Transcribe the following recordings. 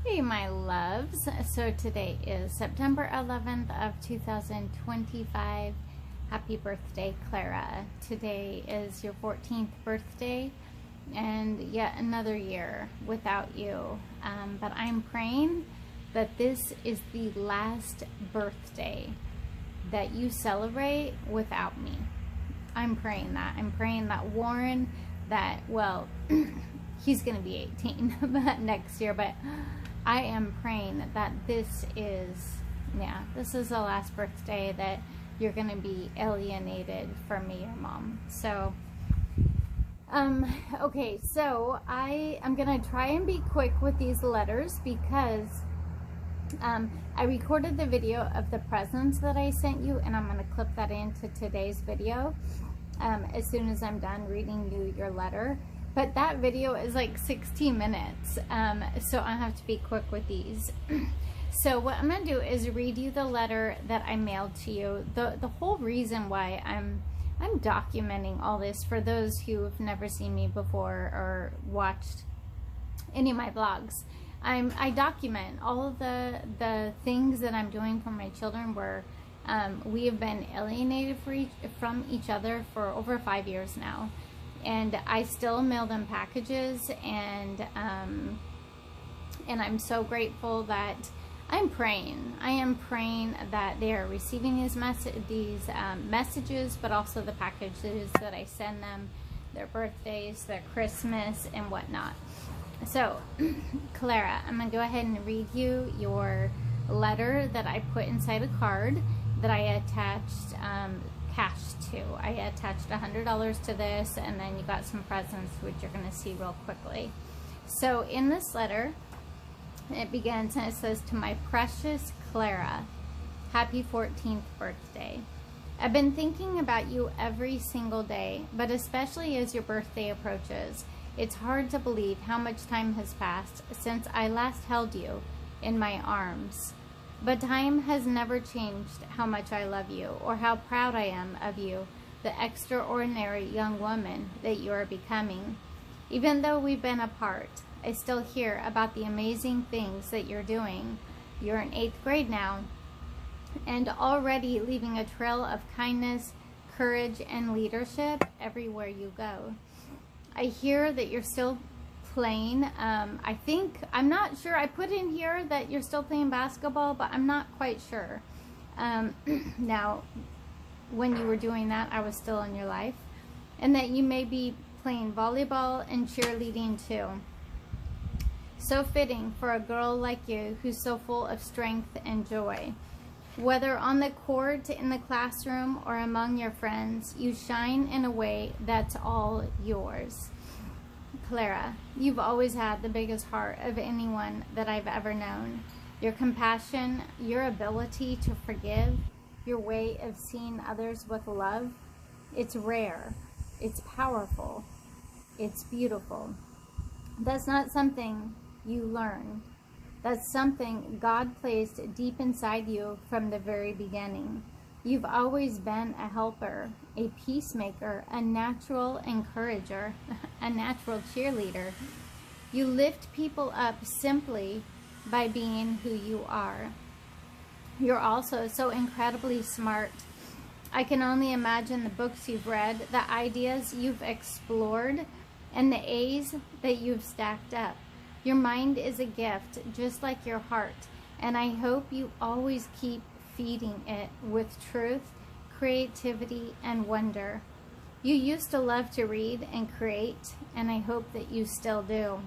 Hey my loves, so today is September 11th of 2025. Happy birthday, Clara. Today is your 14th birthday and yet another year without you. But I'm praying that this is the last birthday that you celebrate without me. I'm praying that. I'm praying that Warren, well, he's going to be 18 next year, but I am praying that this is the last birthday that you're going to be alienated from me, your mom. So, okay, so I am going to try and be quick with these letters because I recorded the video of the presents that I sent you, and I'm going to clip that into today's video as soon as I'm done reading you your letter. But that video is like 16 minutes, so I have to be quick with these. So what I'm going to do is read you the letter that I mailed to you. The whole reason why I'm documenting all this for those who have never seen me before or watched any of my vlogs. I document all of the things that I'm doing for my children where we have been alienated from each other for over 5 years now. And I still mail them packages, and I'm so grateful that I'm praying. I am praying that they are receiving these messages, but also the packages that I send them, their birthdays, their Christmas, and whatnot. So, Clara, I'm going to go ahead and read you your letter that I put inside a card that I attached cash to. I attached $100 to this, and then you got some presents, which you're going to see real quickly. So in this letter, it begins and it says, "To my precious Clara, happy 14th birthday. I've been thinking about you every single day, but especially as your birthday approaches. It's hard to believe how much time has passed since I last held you in my arms. But time has never changed how much I love you or how proud I am of you, the extraordinary young woman that you are becoming. Even though we've been apart, I still hear about the amazing things that you're doing. You're in 8th grade now and already leaving a trail of kindness, courage, and leadership everywhere you go. I hear that you're still playing. I'm not sure. I put in here that you're still playing basketball, but I'm not quite sure. Now, when you were doing that, I was still in your life. And that you may be playing volleyball and cheerleading too. So fitting for a girl like you who's so full of strength and joy. Whether on the court, in the classroom, or among your friends, you shine in a way that's all yours. Clara, you've always had the biggest heart of anyone that I've ever known. Your compassion, your ability to forgive, your way of seeing others with love, it's rare, it's powerful, it's beautiful. That's not something you learn. That's something God placed deep inside you from the very beginning. You've always been a helper, a peacemaker, a natural encourager, a natural cheerleader. You lift people up simply by being who you are. You're also so incredibly smart. I can only imagine the books you've read, the ideas you've explored, and the A's that you've stacked up. Your mind is a gift, just like your heart, and I hope you always keep feeding it with truth, creativity, and wonder. You used to love to read and create, and I hope that you still do.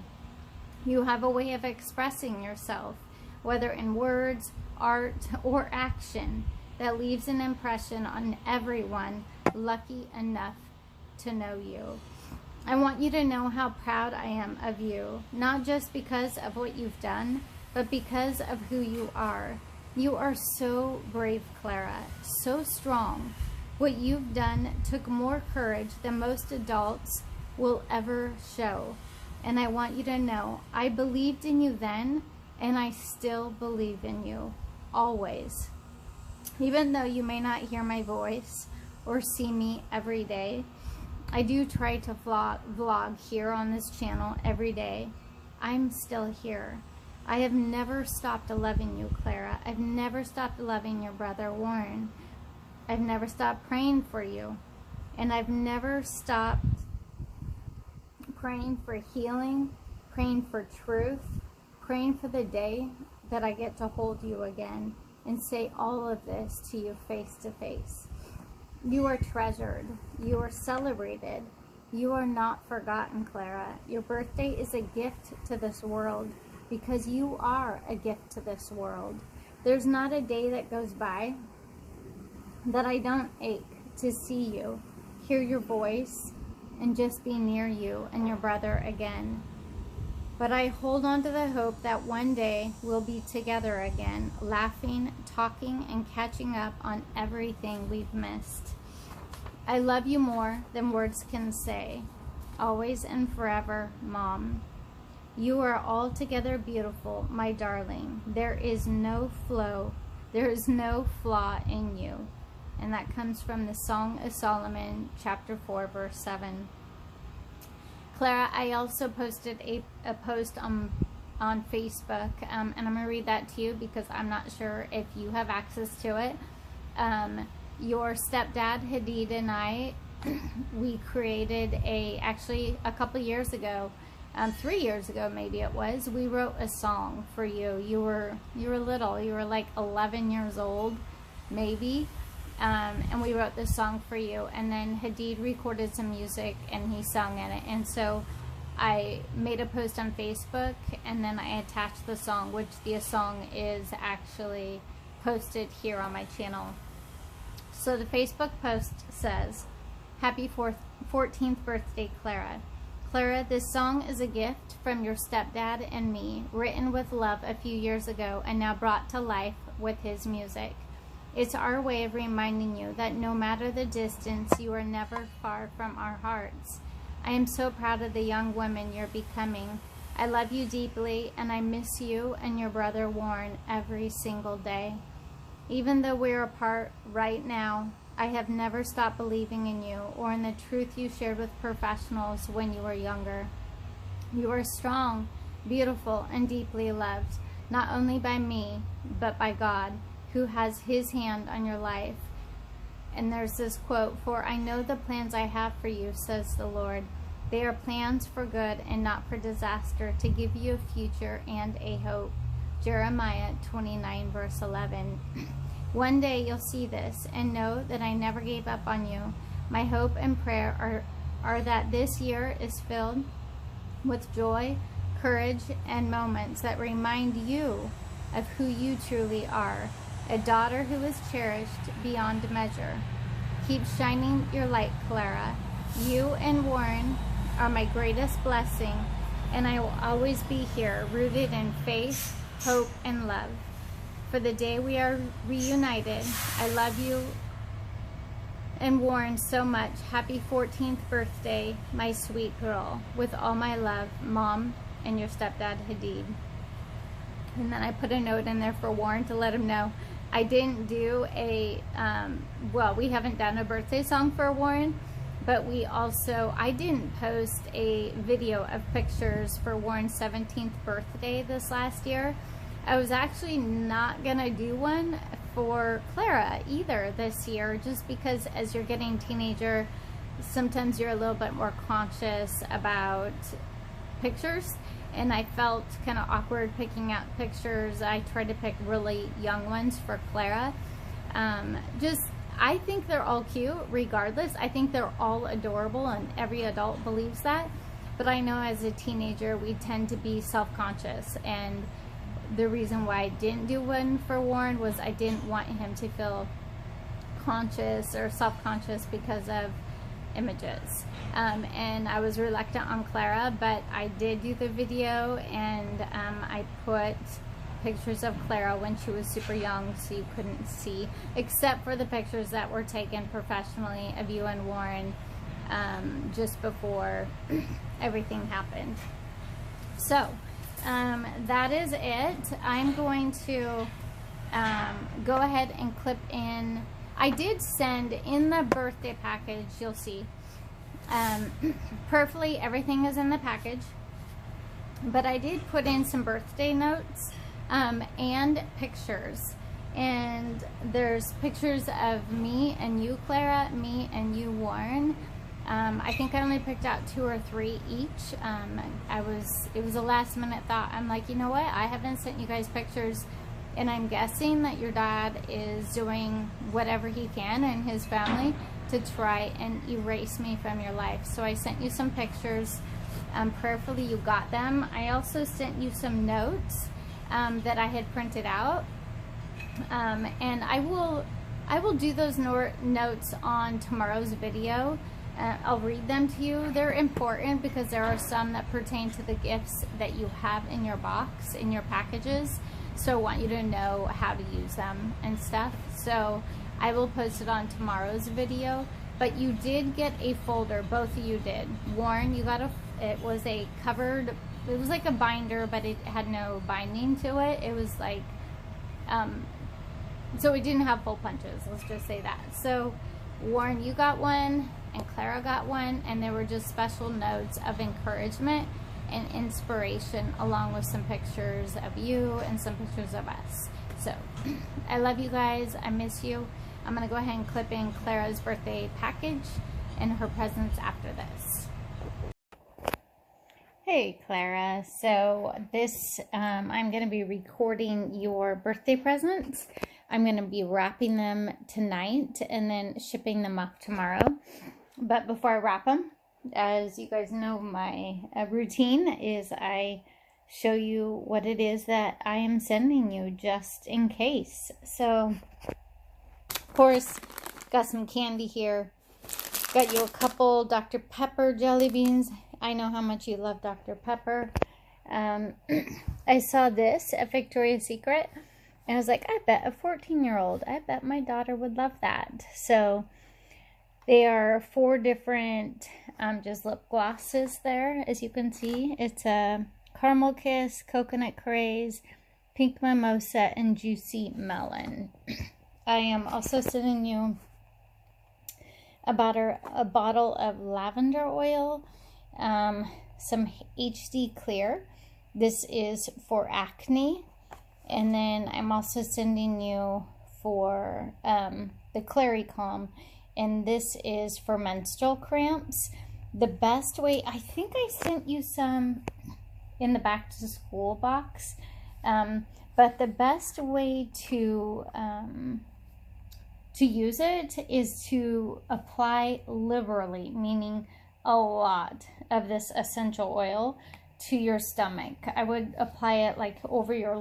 You have a way of expressing yourself, whether in words, art, or action, that leaves an impression on everyone lucky enough to know you. I want you to know how proud I am of you, not just because of what you've done, but because of who you are. You are so brave, Clara, so strong. What you've done took more courage than most adults will ever show. And I want you to know, I believed in you then, and I still believe in you, always. Even though you may not hear my voice or see me every day, I do try to vlog here on this channel every day. I'm still here. I have never stopped loving you, Clara. I've never stopped loving your brother, Warren. I've never stopped praying for you. And I've never stopped praying for healing, praying for truth, praying for the day that I get to hold you again and say all of this to you face to face. You are treasured. You are celebrated. You are not forgotten, Clara. Your birthday is a gift to this world because you are a gift to this world. There's not a day that goes by that I don't ache to see you, hear your voice, and just be near you and your brother again. But I hold on to the hope that one day we'll be together again, laughing, talking, and catching up on everything we've missed. I love you more than words can say. Always and forever, Mom. You are altogether beautiful, my darling. There is no flaw in you. And that comes from the Song of Solomon, chapter 4, verse 7. Clara, I also posted a post on Facebook, and I'm going to read that to you because I'm not sure if you have access to it. Your stepdad, Hadid, and I, we created actually a couple years ago, 3 years ago maybe it was, we wrote a song for you. You were little. You were like 11 years old, maybe. And we wrote this song for you, and then Hadid recorded some music and he sung in it. And so I made a post on Facebook, and then I attached the song, which the song is actually posted here on my channel. So the Facebook post says, Happy 14th birthday, Clara. Clara, this song is a gift from your stepdad and me, written with love a few years ago and now brought to life with his music. It's our way of reminding you that no matter the distance, you are never far from our hearts. I am so proud of the young woman you're becoming. I love you deeply, and I miss you and your brother Warren every single day. Even though we're apart right now, I have never stopped believing in you or in the truth you shared with professionals when you were younger. You are strong, beautiful, and deeply loved, not only by me, but by God, who has his hand on your life. And there's this quote, For I know the plans I have for you, says the Lord. They are plans for good and not for disaster, to give you a future and a hope. Jeremiah 29, verse 11. One day you'll see this and know that I never gave up on you. My hope and prayer are that this year is filled with joy, courage, and moments that remind you of who you truly are. A daughter who is cherished beyond measure. Keep shining your light, Clara. You and Warren are my greatest blessing, and I will always be here, rooted in faith, hope, and love. For the day we are reunited, I love you and Warren so much. Happy 14th birthday, my sweet girl. With all my love, Mom and your stepdad, Hadid. And then I put a note in there for Warren to let him know I didn't do well, we haven't done a birthday song for Warren, but I didn't post a video of pictures for Warren's 17th birthday this last year. I was actually not gonna do one for Clara either this year, just because as you're getting teenager, sometimes you're a little bit more conscious about pictures. And I felt kind of awkward picking out pictures. I tried to pick really young ones for Clara. I think they're all cute regardless. I think they're all adorable, and every adult believes that. But I know as a teenager, we tend to be self-conscious. And the reason why I didn't do one for Warren was I didn't want him to feel conscious or self-conscious because of images. And I was reluctant on Clara, but I did do the video, and I put pictures of Clara when she was super young so you couldn't see, except for the pictures that were taken professionally of you and Warren just before everything happened. So that is it. I'm going to go ahead and clip in. I did send in the birthday package, you'll see, perfectly everything is in the package. But I did put in some birthday notes and pictures. And there's pictures of me and you, Clara, me and you, Warren. I think I only picked out 2 or 3 each. It was a last minute thought. I'm like, you know what? I haven't sent you guys pictures, and I'm guessing that your dad is doing whatever he can and his family to try and erase me from your life. So I sent you some pictures. Prayerfully you got them. I also sent you some notes that I had printed out. And I will do those notes on tomorrow's video. I'll read them to you. They're important because there are some that pertain to the gifts that you have in your box, in your packages. So I want you to know how to use them and stuff. So I will post it on tomorrow's video. But you did get a folder, both of you did. Warren, you got it was a covered, it was like a binder, but it had no binding to it. It was like, so it didn't have full punches, let's just say that. So Warren, you got one, and Clara got one, and there were just special notes of encouragement and inspiration, along with some pictures of you and some pictures of us. So I love you guys. I miss you. I'm going to go ahead and clip in Clara's birthday package and her presents after this. Hey Clara, so this, I'm going to be recording your birthday presents. I'm going to be wrapping them tonight and then shipping them off tomorrow. But before I wrap them, as you guys know, my routine is I show you what it is that I am sending you just in case. So, of course, got some candy here. Got you a couple Dr. Pepper jelly beans. I know how much you love Dr. Pepper. I saw this at Victoria's Secret, and I was like, I bet a 14-year-old, I bet my daughter would love that. So they are 4 different just lip glosses there, as you can see. It's a Caramel Kiss, Coconut Craze, Pink Mimosa, and Juicy Melon. I am also sending you a bottle of lavender oil, some HD Clear. This is for acne. And then I'm also sending you for the Clary Calm, and this is for menstrual cramps. The best way, I think I sent you some in the back to school box, but the best way to use it is to apply liberally, meaning a lot of this essential oil to your stomach. I would apply it like over your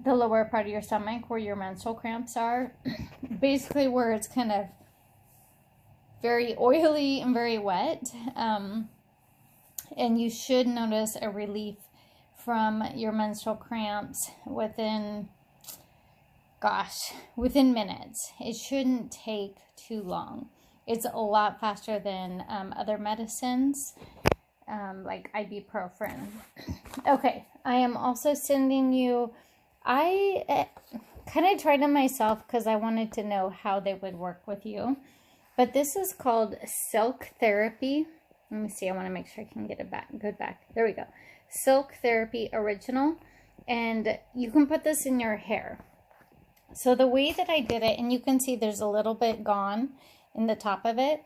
the lower part of your stomach where your menstrual cramps are. Basically where it's kind of very oily and very wet. And you should notice a relief from your menstrual cramps within minutes. It shouldn't take too long. It's a lot faster than other medicines. Like ibuprofen. Okay, I am also sending you, I kind of tried them myself because I wanted to know how they would work with you. But this is called Silk Therapy. Let me see, I want to make sure I can get it back, good back. There we go. Silk Therapy Original. And you can put this in your hair. So the way that I did it, and you can see there's a little bit gone in the top of it,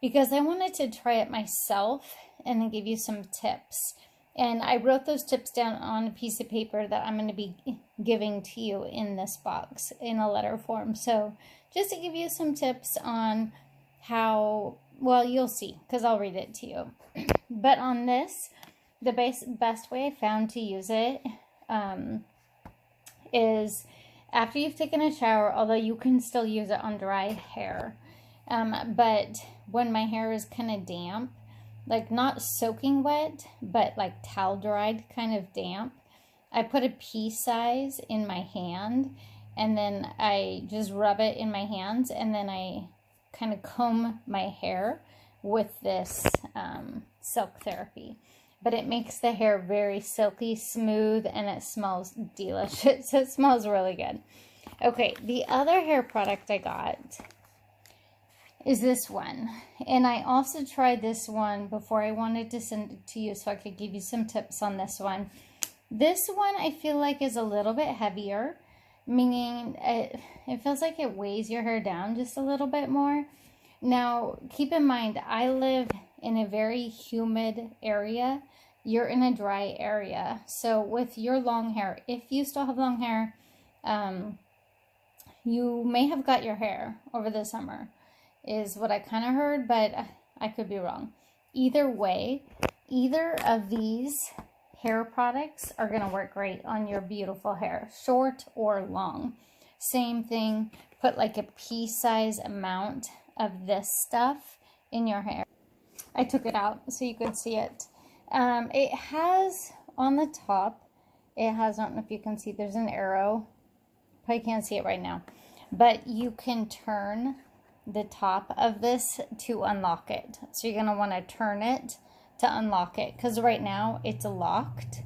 because I wanted to try it myself and then give you some tips. And I wrote those tips down on a piece of paper that I'm going to be giving to you in this box in a letter form. So just to give you some tips on how, well, you'll see because I'll read it to you. But on this, the best way I found to use it is after you've taken a shower, although you can still use it on dry hair. But when my hair is kind of damp, like not soaking wet, but like towel dried kind of damp, I put a pea size in my hand, and then I just rub it in my hands, and then I kind of comb my hair with this Silk Therapy. But it makes the hair very silky smooth, and it smells delicious. It smells really good. Okay, the other hair product I got, is this one. And I also tried this one before I wanted to send it to you so I could give you some tips on this one. This one I feel like is a little bit heavier, meaning it feels like it weighs your hair down just a little bit more. Now, keep in mind, I live in a very humid area. You're in a dry area. So with your long hair, if you still have long hair, you may have got your hair over the summer, is what I kind of heard, but I could be wrong. Either way, either of these hair products are going to work great on your beautiful hair, short or long. Same thing, put like a pea-size amount of this stuff in your hair. I took it out so you could see it. It has on the top, it has, I don't know if you can see, there's an arrow. Probably can't see it right now, but you can turn the top of this to unlock it. So you're going to want to turn it to unlock it, because right now it's locked,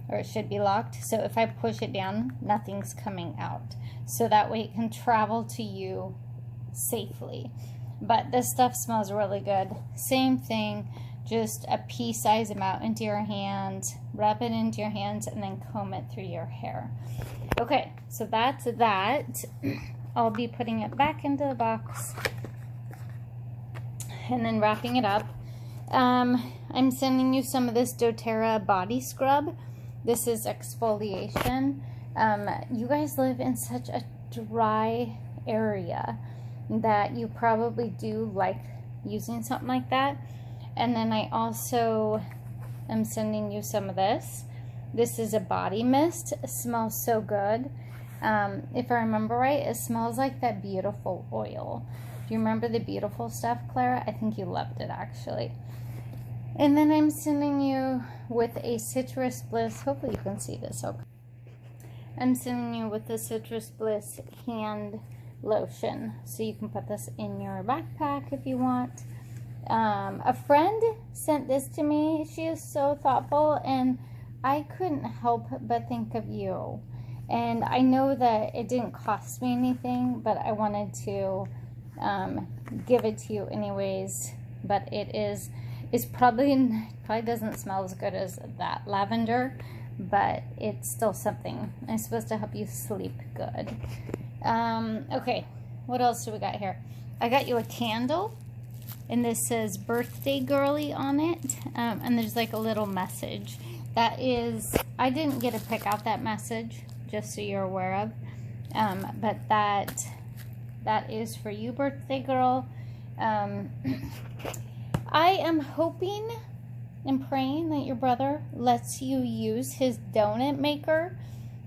or it should be locked. So if I push it down, nothing's coming out. So that way it can travel to you safely. But this stuff smells really good. Same thing, just a pea-size amount into your hands, rub it into your hands, and then comb it through your hair. Okay, so that's that. I'll be putting it back into the box and then wrapping it up. I'm sending you some of this doTERRA body scrub. This is exfoliation. You guys live in such a dry area that you probably do like using something like that. And then I also am sending you some of this. This is a body mist. It smells so good. If I remember right, it smells like that beautiful oil. Do you remember the beautiful stuff, Clara? I think you loved it, actually. And then I'm sending you with a Citrus Bliss. Hopefully you can see this. Okay. I'm sending you with the Citrus Bliss hand lotion. So you can put this in your backpack if you want. A friend sent this to me. She is so thoughtful, and I couldn't help but think of you. And I know that it didn't cost me anything, but I wanted to give it to you anyways. But it's probably doesn't smell as good as that lavender, but it's still something. It's supposed to help you sleep good. Okay, what else do we got here? I got you a candle, and this says birthday girly on it, and there's like a little message. That is, I didn't get to pick out that message, just so you're aware of, but that is for you, birthday girl. I am hoping and praying that your brother lets you use his donut maker.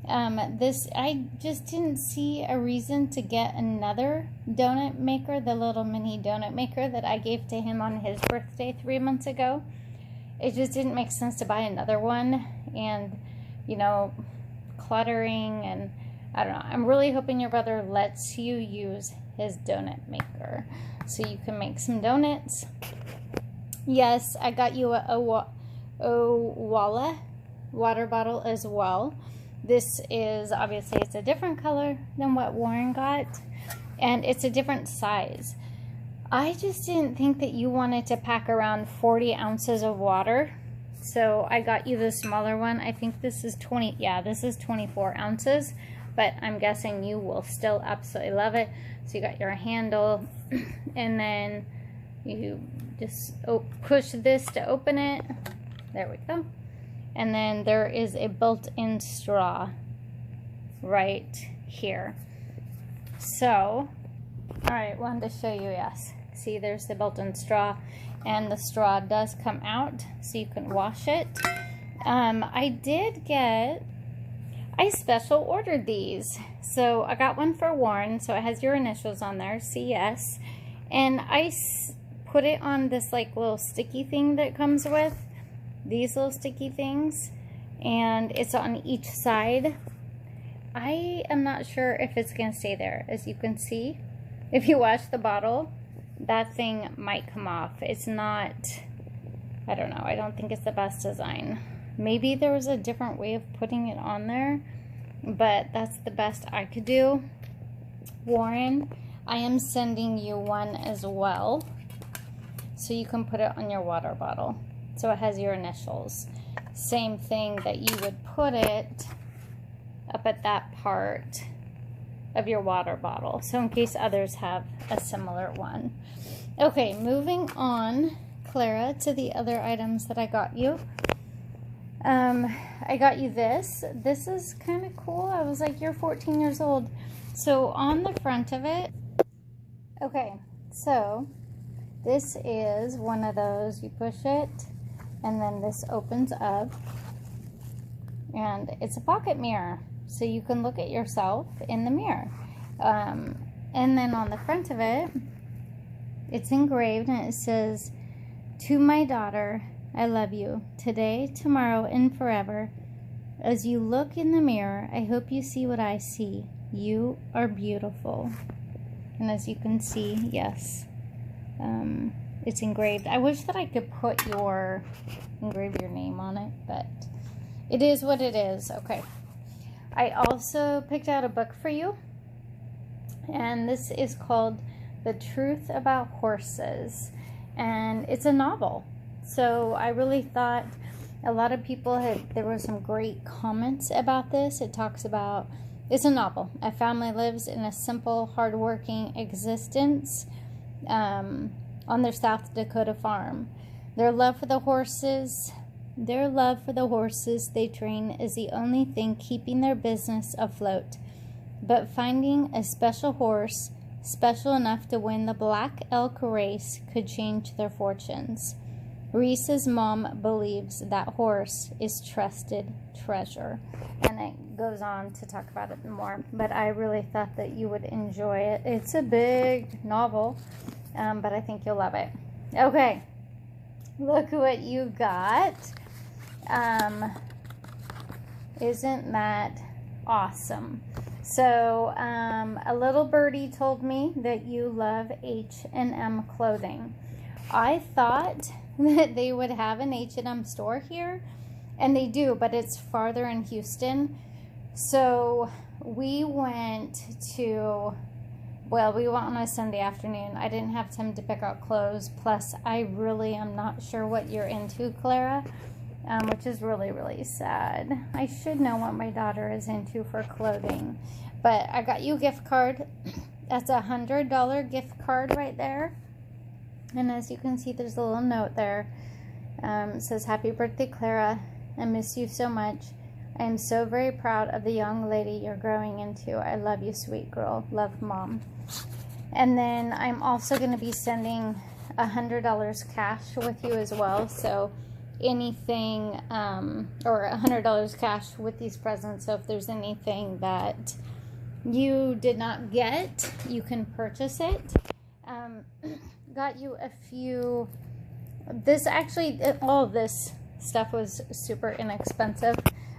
I just didn't see a reason to get another donut maker, the little mini donut maker that I gave to him on his birthday 3 months ago. It just didn't make sense to buy another one, and, you know, cluttering, and I don't know. I'm really hoping your brother lets you use his donut maker so you can make some donuts. Yes, I got you a Walla water bottle as well. This is, obviously, it's a different color than what Warren got, and it's a different size. I just didn't think that you wanted to pack around 40 ounces of water, so I got you the smaller one. I think this is 24 ounces, but I'm guessing you will still absolutely love it. So you got your handle, and then you just push this to open it. There we go. And then there is a built-in straw right here. So, alright, wanted to show you, yes. See, there's the built-in straw, and the straw does come out, so you can wash it. I special ordered these. So I got one for Warren, so it has your initials on there, CS. And I put it on this like little sticky thing that comes with. These little sticky things, and it's on each side. I am not sure if it's gonna stay there. As you can see, if you wash the bottle, that thing might come off. It's not, I don't know, I don't think it's the best design. Maybe there was a different way of putting it on there, but that's the best I could do. Warren, I am sending you one as well, so you can put it on your water bottle. So it has your initials. Same thing that you would put it up at that part of your water bottle. So in case others have a similar one. Okay, moving on, Clara, to the other items that I got you. I got you this. This is kind of cool. I was like, you're 14 years old. So on the front of it, okay, so this is one of those, you push it, and then this opens up, and it's a pocket mirror, so you can look at yourself in the mirror. And then on the front of it, it's engraved, and it says, "To my daughter, I love you, today, tomorrow, and forever. As you look in the mirror, I hope you see what I see. You are beautiful." And as you can see, yes, it's engraved. I wish that I could engrave your name on it, but it is what it is. Okay. I also picked out a book for you, and this is called The Truth About Horses, and it's a novel. So I really thought a lot of people there were some great comments about this. It talks about, it's a novel. A family lives in a simple, hardworking existence on their South Dakota farm. Their love for the horses they train is the only thing keeping their business afloat. But finding a special horse, special enough to win the Black Elk race, could change their fortunes. Reese's mom believes that horse is trusted treasure. And it goes on to talk about it more. But I really thought that you would enjoy it. It's a big novel, but I think you'll love it. Okay, look what you got. Isn't that awesome? So a little birdie told me that you love H&M clothing. I thought that they would have an H&M store here, and they do, but it's farther in Houston. So we went on a Sunday afternoon. I didn't have time to pick out clothes, plus I really am not sure what you're into, Clara, which is really, really sad. I should know what my daughter is into for clothing. But I got you a gift card. That's a $100 gift card right there. And as you can see, there's a little note there. It says, "Happy birthday, Clara. I miss you so much. I am so very proud of the young lady you're growing into. I love you, sweet girl. Love, Mom." And then I'm also going to be sending $100 cash with you as well. So anything, or $100 cash with these presents. So if there's anything that you did not get, you can purchase it. Got you a few. This actually, all of this stuff was super inexpensive.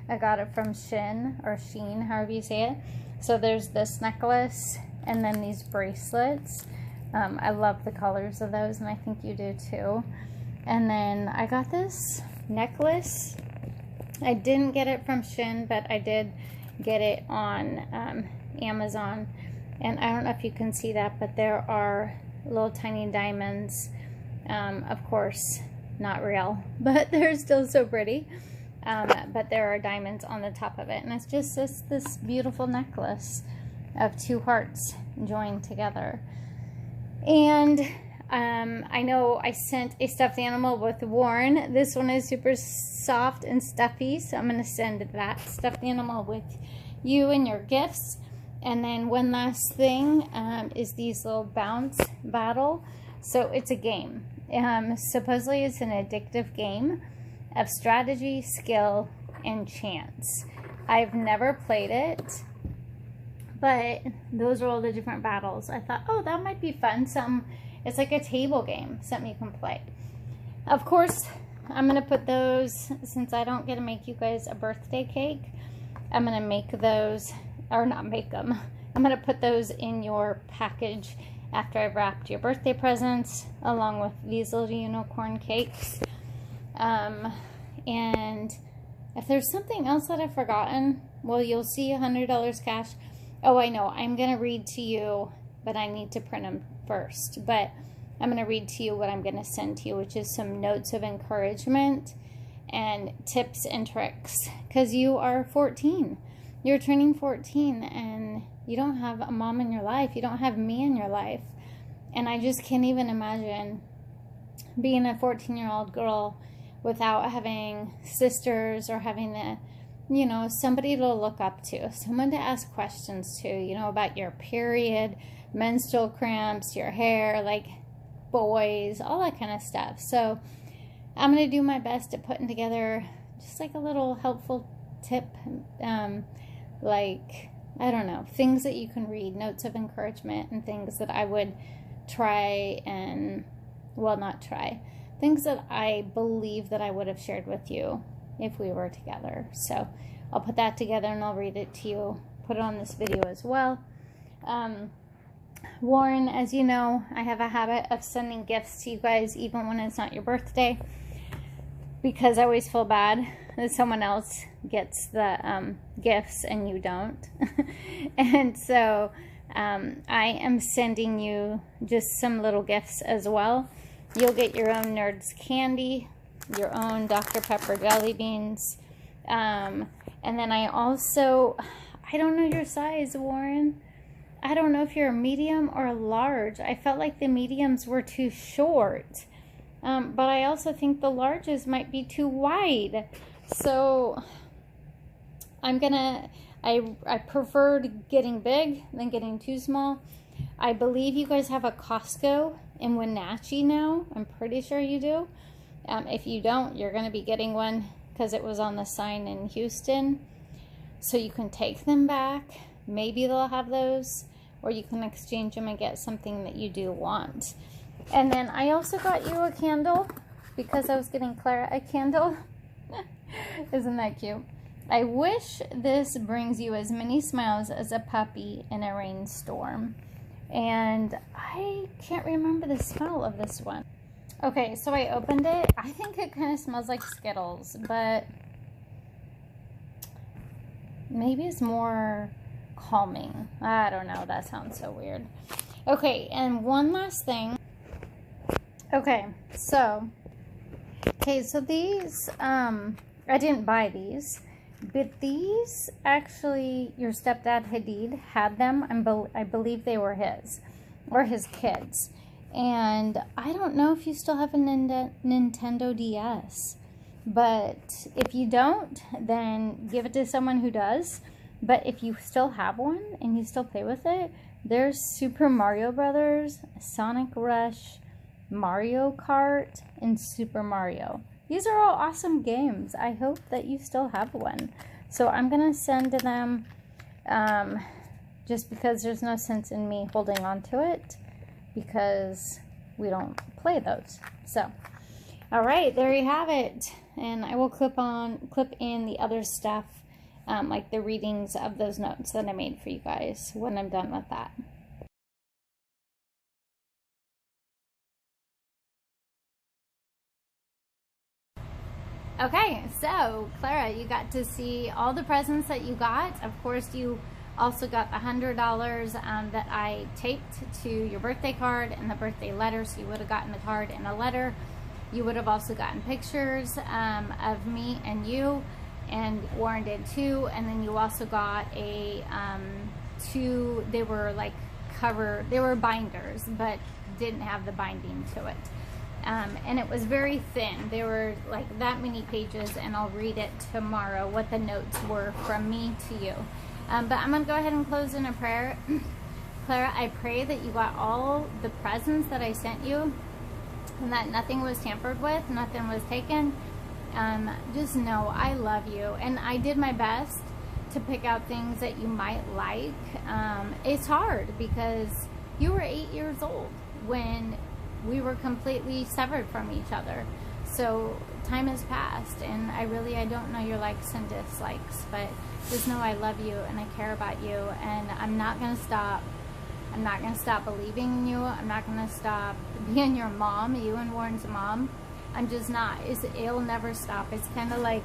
I got it from Sheen, however you say it. So there's this necklace and then these bracelets. I love the colors of those, and I think you do too. And then I got this necklace. I didn't get it from Sheen, but I did get it on Amazon. And I don't know if you can see that, but there are little tiny diamonds. Of course, not real, but they're still so pretty. But there are diamonds on the top of it, and it's just this beautiful necklace of two hearts joined together. And I know I sent a stuffed animal with Warren. This one is super soft and stuffy, so I'm going to send that stuffed animal with you and your gifts. And then one last thing is these little bounce battle. So it's a game. Supposedly it's an addictive game of strategy, skill, and chance. I've never played it, but those are all the different battles. I thought, oh, that might be fun. It's like a table game, something you can play. Of course, I'm going to put those, since I don't get to make you guys a birthday cake, I'm going to make those, or not make them. I'm going to put those in your package after I've wrapped your birthday presents, along with these little unicorn cakes. And if there's something else that I've forgotten, well, you'll see $100 cash. Oh, I know. I'm going to read to you but I need to print them first. But I'm going to read to you what I'm going to send to you, which is some notes of encouragement and tips and tricks, because you are 14. You're turning 14 and you don't have a mom in your life. You don't have me in your life. And I just can't even imagine being a 14-year-old girl without having sisters or having a, you know, somebody to look up to, someone to ask questions to, you know, about your period, menstrual cramps, your hair, like boys, all that kind of stuff. So I'm going to do my best at putting together just like a little helpful tip, like, I don't know, things that you can read, notes of encouragement, and things that I would try and, well, not try, things that I believe that I would have shared with you if we were together. So I'll put that together and I'll read it to you, put it on this video as well. Warren, as you know, I have a habit of sending gifts to you guys even when it's not your birthday, because I always feel bad that someone else gets the gifts and you don't. And so I am sending you just some little gifts as well. You'll get your own Nerds candy, your own Dr. Pepper jelly beans, and then I also, I don't know your size, Warren. I don't know if you're a medium or a large. I felt like the mediums were too short, but I also think the larges might be too wide. So I'm gonna, I preferred getting big than getting too small. I believe you guys have a Costco in Wenatchee now. I'm pretty sure you do. If you don't, you're going to be getting one because it was on the sign in Houston. So you can take them back. Maybe they'll have those, or you can exchange them and get something that you do want. And then I also got you a candle because I was getting Clara a candle. Isn't that cute? I wish this brings you as many smiles as a puppy in a rainstorm. And I can't remember the smell of this one. Okay, so I opened it. I think it kind of smells like Skittles, but maybe it's more calming. I don't know. That sounds so weird. Okay, and one last thing. Okay, so these, I didn't buy these, but these actually, your stepdad Hadid had them. I believe they were his, or his kids. And I don't know if you still have a Nintendo DS, but if you don't, then give it to someone who does. But if you still have one and you still play with it, there's Super Mario Brothers, Sonic Rush, Mario Kart, and Super Mario. These are all awesome games. I hope that you still have one. So I'm going to send to them just because there's no sense in me holding on to it, because we don't play those. So, all right, there you have it. And I will clip in the other stuff, like the readings of those notes that I made for you guys when I'm done with that. Okay, so Clara, you got to see all the presents that you got. Of course, you also got the $100 that I taped to your birthday card and the birthday letter. So you would have gotten the card and a letter. You would have also gotten pictures of me and you, and Warren did too. And then you also got a two, they were like they were binders, but didn't have the binding to it. And it was very thin. They were like that many pages, and I'll read it tomorrow what the notes were from me to you. But I'm going to go ahead and close in a prayer. Clara, I pray that you got all the presents that I sent you, and that nothing was tampered with, nothing was taken. Just know I love you, and I did my best to pick out things that you might like. It's hard because you were 8 years old when we were completely severed from each other. So time has passed, and I don't know your likes and dislikes, but just know I love you and I care about you, and I'm not going to stop. I'm not going to stop believing in you. I'm not going to stop being your mom, you and Warren's mom. I'm just not. It'll never stop. It's kind of like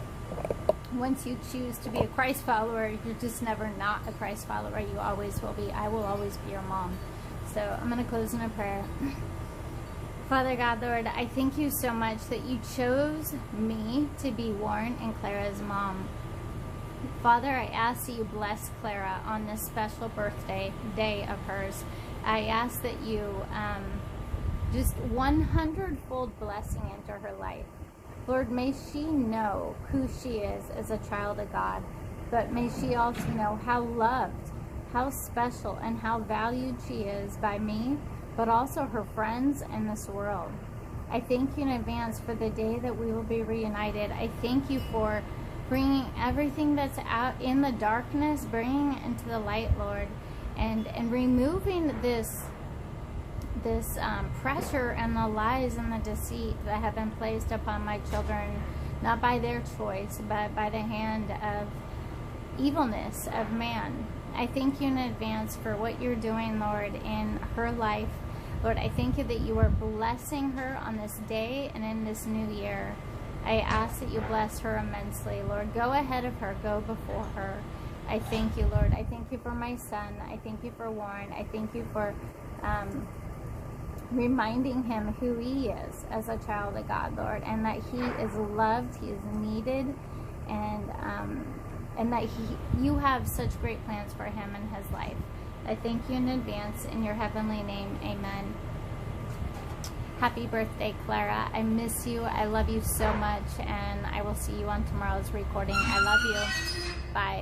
once you choose to be a Christ follower, you're just never not a Christ follower. You always will be. I will always be your mom. So I'm going to close in a prayer. Father God, Lord, I thank you so much that you chose me to be Warren and Clara's mom. Father, I ask that you bless Clara on this special birthday day of hers. I ask that you just 100-fold blessing into her life. Lord, may she know who she is as a child of God, but may she also know how loved, how special, and how valued she is by me, but also her friends and this world. I thank you in advance for the day that we will be reunited. I thank you for bringing everything that's out in the darkness, bringing it into the light, Lord, and removing this pressure and the lies and the deceit that have been placed upon my children, not by their choice, but by the hand of evilness of man. I thank you in advance for what you're doing, Lord, in her life. Lord, I thank you that you are blessing her on this day and in this new year. I ask that you bless her immensely. Lord, go ahead of her, go before her. I thank you, Lord. I thank you for my son. I thank you for Warren. I thank you for reminding him who he is as a child of God, Lord, and that he is loved, he is needed, and that you have such great plans for him and his life. I thank you in advance in your heavenly name. Amen. Happy birthday, Clara. I miss you. I love you so much, and I will see you on tomorrow's recording. I love you. Bye.